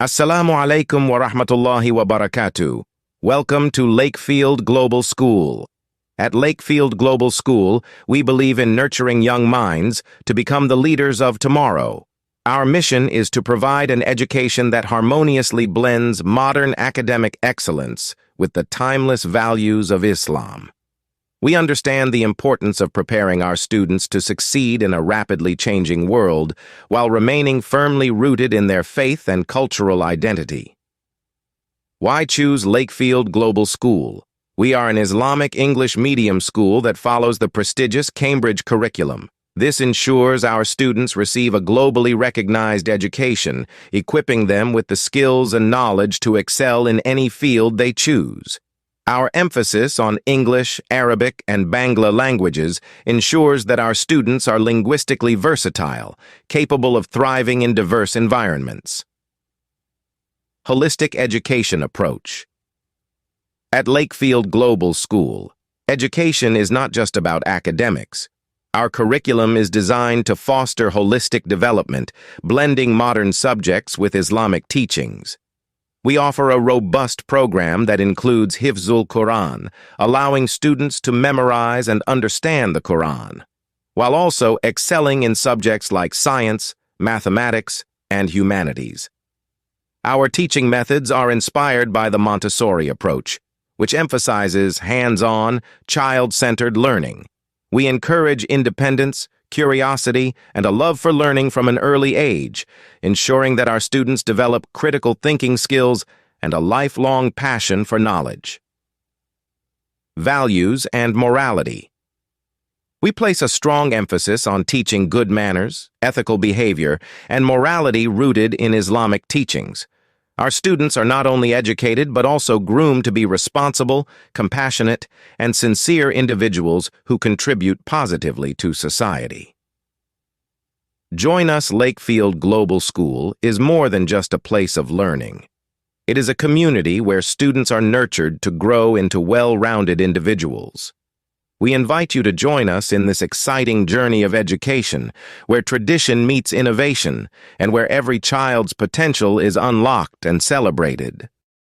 Assalamu alaikum wa rahmatullahi wa barakatuh. Welcome to Lakefield Global School. At Lakefield Global School, we believe in nurturing young minds to become the leaders of tomorrow. Our mission is to provide an education that harmoniously blends modern academic excellence with the timeless values of Islam. We understand the importance of preparing our students to succeed in a rapidly changing world while remaining firmly rooted in their faith and cultural identity. Why choose Lakefield Global School? We are an Islamic English Medium school that follows the prestigious Cambridge curriculum. This ensures our students receive a globally recognized education, equipping them with the skills and knowledge to excel in any field they choose. Our emphasis on English, Arabic, and Bangla languages ensures that our students are linguistically versatile, capable of thriving in diverse environments. Holistic Education Approach. At Lakefield Global School, education is not just about academics. Our curriculum is designed to foster holistic development, blending modern subjects with Islamic teachings. We offer a robust program that includes Hifzul Quran, allowing students to memorize and understand the Quran, while also excelling in subjects like science, mathematics, and humanities. Our teaching methods are inspired by the Montessori approach, which emphasizes hands-on, child-centered learning. We encourage independence, curiosity, and a love for learning from an early age, ensuring that our students develop critical thinking skills and a lifelong passion for knowledge. Values and morality. We place a strong emphasis on teaching good manners, ethical behavior, and morality rooted in Islamic teachings. Our students are not only educated but also groomed to be responsible, compassionate, and sincere individuals who contribute positively to society. Join Us Lakefield Global School is more than just a place of learning. It is a community where students are nurtured to grow into well-rounded individuals. We invite you to join us in this exciting journey of education, where tradition meets innovation, and where every child's potential is unlocked and celebrated.